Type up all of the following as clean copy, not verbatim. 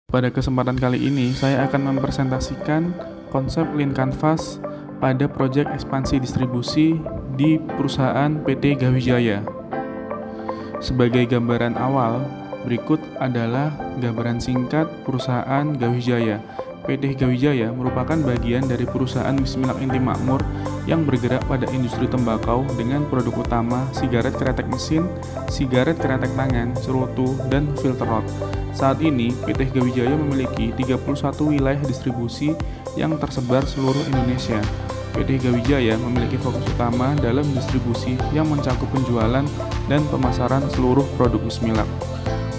Pada kesempatan kali ini, saya akan mempresentasikan konsep Lean Canvas pada proyek ekspansi distribusi di perusahaan PT Gawijaya. Sebagai gambaran awal, berikut adalah gambaran singkat perusahaan Gawijaya. PT Gawijaya merupakan bagian dari perusahaan Bismillah Inti Makmur yang bergerak pada industri tembakau dengan produk utama sigaret kretek mesin, sigaret kretek tangan, cerutu, dan filter rod. Saat ini, PT Gawijaya memiliki 31 wilayah distribusi yang tersebar seluruh Indonesia. PT Gawijaya memiliki fokus utama dalam distribusi yang mencakup penjualan dan pemasaran seluruh produk Bismillah.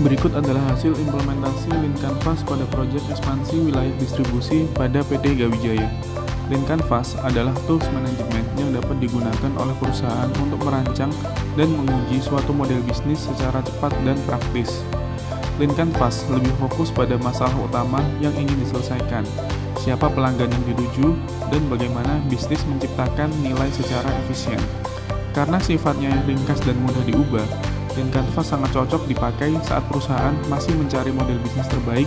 Berikut adalah hasil implementasi Lean Canvas pada proyek ekspansi wilayah distribusi pada PT Gawijaya. Lean Canvas adalah tools manajemen yang dapat digunakan oleh perusahaan untuk merancang dan menguji suatu model bisnis secara cepat dan praktis. Lean Canvas lebih fokus pada masalah utama yang ingin diselesaikan, siapa pelanggan yang dituju, dan bagaimana bisnis menciptakan nilai secara efisien. Karena sifatnya ringkas dan mudah diubah, Lean Canvas sangat cocok dipakai saat perusahaan masih mencari model bisnis terbaik,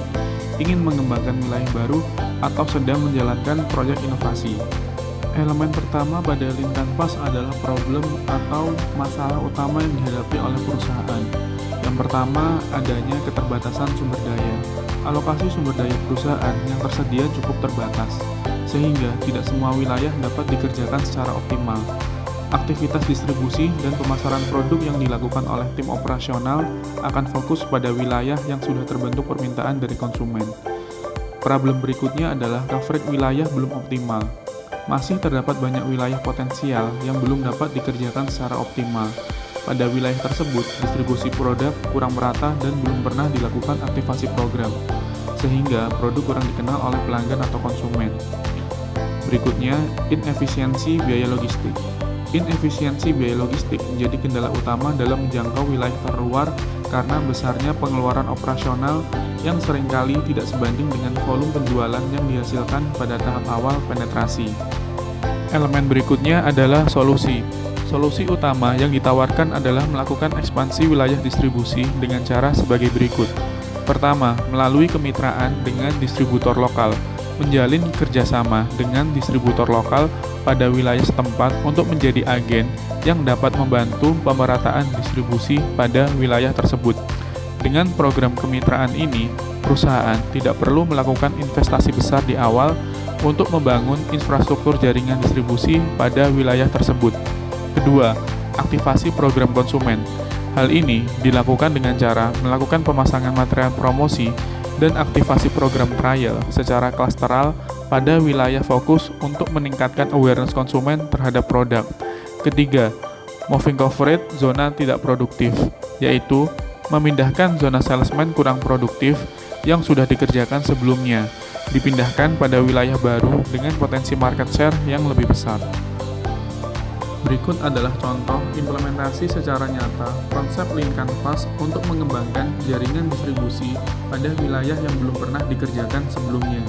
ingin mengembangkan wilayah baru, atau sedang menjalankan proyek inovasi. Elemen pertama pada Lean Canvas adalah problem atau masalah utama yang dihadapi oleh perusahaan. Yang pertama, adanya keterbatasan sumber daya. Alokasi sumber daya perusahaan yang tersedia cukup terbatas, sehingga tidak semua wilayah dapat dikerjakan secara optimal. Aktivitas distribusi dan pemasaran produk yang dilakukan oleh tim operasional akan fokus pada wilayah yang sudah terbentuk permintaan dari konsumen. Problem berikutnya adalah coverage wilayah belum optimal. Masih terdapat banyak wilayah potensial yang belum dapat dikerjakan secara optimal. Pada wilayah tersebut, distribusi produk kurang merata dan belum pernah dilakukan aktivasi program, sehingga produk kurang dikenal oleh pelanggan atau konsumen. Berikutnya, inefisiensi biaya logistik. Inefisiensi biaya logistik menjadi kendala utama dalam menjangkau wilayah terluar karena besarnya pengeluaran operasional yang seringkali tidak sebanding dengan volume penjualan yang dihasilkan pada tahap awal penetrasi. Elemen berikutnya adalah solusi. Solusi utama yang ditawarkan adalah melakukan ekspansi wilayah distribusi dengan cara sebagai berikut. Pertama, melalui kemitraan dengan distributor lokal, menjalin kerjasama dengan distributor lokal pada wilayah setempat untuk menjadi agen yang dapat membantu pemerataan distribusi pada wilayah tersebut. Dengan program kemitraan ini, perusahaan tidak perlu melakukan investasi besar di awal untuk membangun infrastruktur jaringan distribusi pada wilayah tersebut. Kedua, aktivasi program konsumen. Hal ini dilakukan dengan cara melakukan pemasangan material promosi dan aktivasi program trial secara klasteral pada wilayah fokus untuk meningkatkan awareness konsumen terhadap produk. Ketiga, moving coverage zona tidak produktif, yaitu memindahkan zona salesman kurang produktif yang sudah dikerjakan sebelumnya, dipindahkan pada wilayah baru dengan potensi market share yang lebih besar. Berikut adalah contoh implementasi secara nyata konsep Lean Canvas untuk mengembangkan jaringan distribusi pada wilayah yang belum pernah dikerjakan sebelumnya.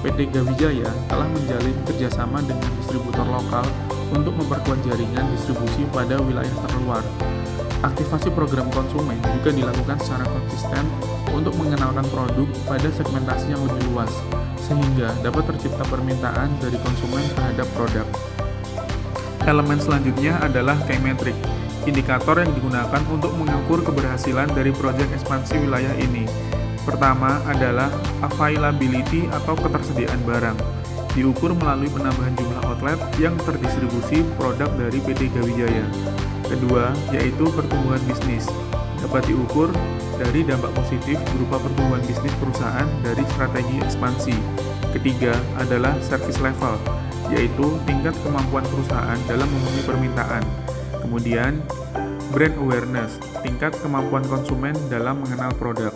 PT Gawijaya telah menjalin kerjasama dengan distributor lokal untuk memperkuat jaringan distribusi pada wilayah terluar. Aktivasi program konsumen juga dilakukan secara konsisten untuk mengenalkan produk pada segmentasi yang lebih luas, sehingga dapat tercipta permintaan dari konsumen terhadap produk. Elemen selanjutnya adalah key metric, indikator yang digunakan untuk mengukur keberhasilan dari proyek ekspansi wilayah ini. Pertama adalah availability atau ketersediaan barang, diukur melalui penambahan jumlah outlet yang terdistribusi produk dari PT Gawijaya. Kedua, yaitu pertumbuhan bisnis, dapat diukur dari dampak positif berupa pertumbuhan bisnis perusahaan dari strategi ekspansi. Ketiga adalah service level, yaitu tingkat kemampuan perusahaan dalam memenuhi permintaan. Kemudian, brand awareness, tingkat kemampuan konsumen dalam mengenal produk.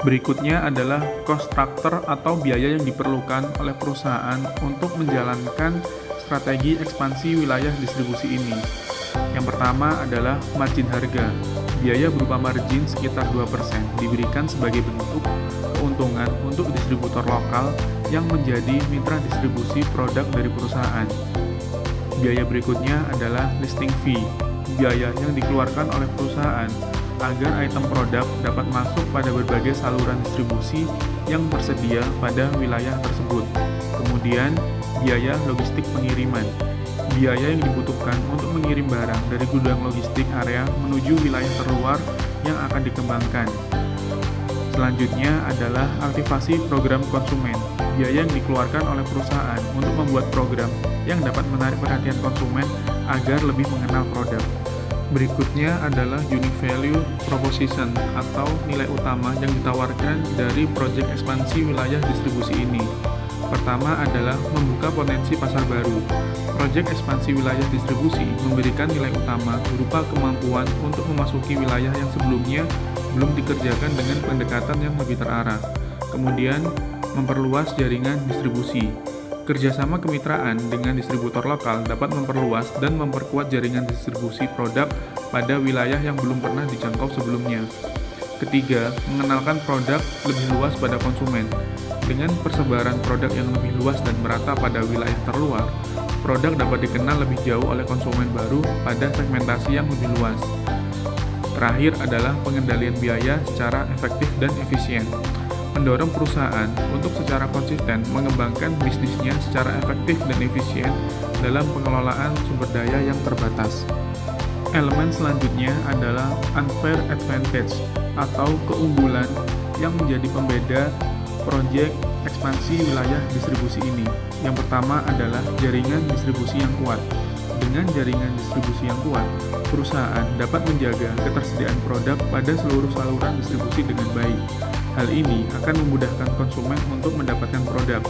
Berikutnya adalah cost structure atau biaya yang diperlukan oleh perusahaan untuk menjalankan strategi ekspansi wilayah distribusi ini. Yang pertama adalah margin harga. Biaya berupa margin sekitar 2% diberikan sebagai bentuk keuntungan untuk distributor lokal yang menjadi mitra distribusi produk dari perusahaan. Biaya berikutnya adalah listing fee, biaya yang dikeluarkan oleh perusahaan agar item produk dapat masuk pada berbagai saluran distribusi yang tersedia pada wilayah tersebut. Kemudian, biaya logistik pengiriman. Biaya yang dibutuhkan untuk mengirim barang dari gudang logistik area menuju wilayah terluar yang akan dikembangkan. Selanjutnya adalah aktivasi program konsumen. Biaya yang dikeluarkan oleh perusahaan untuk membuat program yang dapat menarik perhatian konsumen agar lebih mengenal produk. Berikutnya adalah unique value proposition atau nilai utama yang ditawarkan dari proyek ekspansi wilayah distribusi ini. Pertama adalah membuka potensi pasar baru. Proyek ekspansi wilayah distribusi memberikan nilai utama berupa kemampuan untuk memasuki wilayah yang sebelumnya belum dikerjakan dengan pendekatan yang lebih terarah. Kemudian, memperluas jaringan distribusi. Kerjasama kemitraan dengan distributor lokal dapat memperluas dan memperkuat jaringan distribusi produk pada wilayah yang belum pernah dijangkau sebelumnya. Ketiga, mengenalkan produk lebih luas pada konsumen. Dengan persebaran produk yang lebih luas dan merata pada wilayah terluar, produk dapat dikenal lebih jauh oleh konsumen baru pada segmentasi yang lebih luas. Terakhir adalah pengendalian biaya secara efektif dan efisien. Mendorong perusahaan untuk secara konsisten mengembangkan bisnisnya secara efektif dan efisien dalam pengelolaan sumber daya yang terbatas. Elemen selanjutnya adalah unfair advantage atau keunggulan yang menjadi pembeda proyek ekspansi wilayah distribusi ini. Yang pertama adalah jaringan distribusi yang kuat. Dengan jaringan distribusi yang kuat, perusahaan dapat menjaga ketersediaan produk pada seluruh saluran distribusi dengan baik. Hal ini akan memudahkan konsumen untuk mendapatkan produk.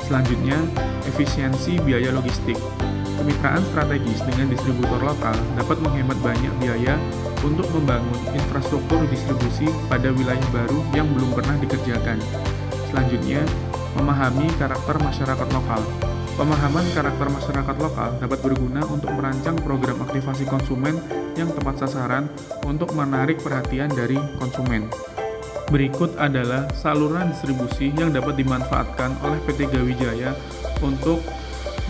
Selanjutnya, efisiensi biaya logistik. Kemitraan strategis dengan distributor lokal dapat menghemat banyak biaya untuk membangun infrastruktur distribusi pada wilayah baru yang belum pernah dikerjakan. Selanjutnya, memahami karakter masyarakat lokal. Pemahaman karakter masyarakat lokal dapat berguna untuk merancang program aktivasi konsumen yang tepat sasaran untuk menarik perhatian dari konsumen. Berikut adalah saluran distribusi yang dapat dimanfaatkan oleh PT Gawijaya untuk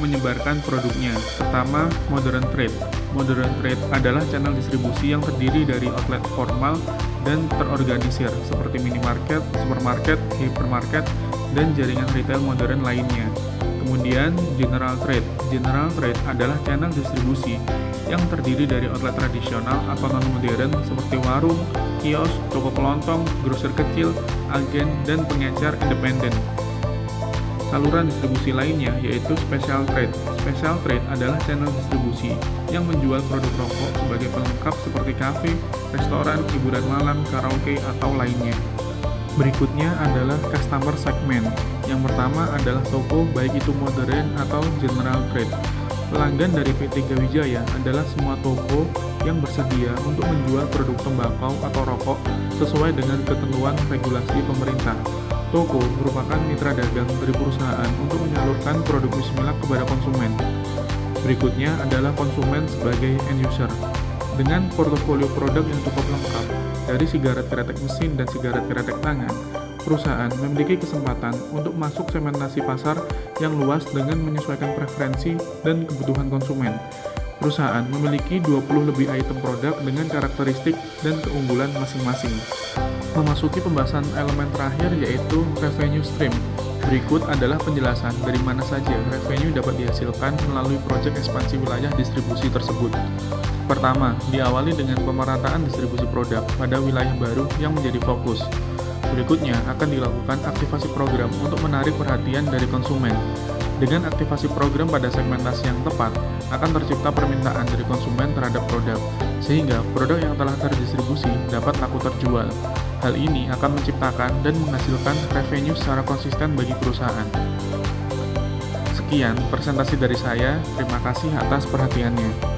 menyebarkan produknya. Pertama, modern trade. Modern trade adalah channel distribusi yang terdiri dari outlet formal dan terorganisir seperti minimarket, supermarket, hypermarket, dan jaringan retail modern lainnya. Kemudian, general trade. General trade adalah channel distribusi yang terdiri dari outlet tradisional atau non-modern seperti warung, kios, toko kelontong, grosir kecil, agen, dan pengecer independen. Saluran distribusi lainnya yaitu special trade. Special trade adalah channel distribusi yang menjual produk rokok sebagai pelengkap seperti kafe, restoran, hiburan malam, karaoke, atau lainnya. Berikutnya adalah customer segment. Yang pertama adalah toko baik itu modern atau general trade. Pelanggan dari PT Gawijaya adalah semua toko yang bersedia untuk menjual produk tembakau atau rokok sesuai dengan ketentuan regulasi pemerintah. Toko merupakan mitra dagang dari perusahaan untuk menyalurkan produk bismillah kepada konsumen. Berikutnya adalah konsumen sebagai end user. Dengan portofolio produk yang cukup lengkap, dari sigaret kretek mesin dan sigaret kretek tangan, perusahaan memiliki kesempatan untuk masuk segmentasi pasar yang luas dengan menyesuaikan preferensi dan kebutuhan konsumen. Perusahaan memiliki 20 lebih item produk dengan karakteristik dan keunggulan masing-masing. Memasuki pembahasan elemen terakhir yaitu revenue stream. Berikut adalah penjelasan dari mana saja revenue dapat dihasilkan melalui proyek ekspansi wilayah distribusi tersebut. Pertama, diawali dengan pemerataan distribusi produk pada wilayah baru yang menjadi fokus. Berikutnya akan dilakukan aktivasi program untuk menarik perhatian dari konsumen. Dengan aktivasi program pada segmentasi yang tepat, akan tercipta permintaan dari konsumen terhadap produk, sehingga produk yang telah terdistribusi dapat laku terjual. Hal ini akan menciptakan dan menghasilkan revenue secara konsisten bagi perusahaan. Sekian presentasi dari saya, terima kasih atas perhatiannya.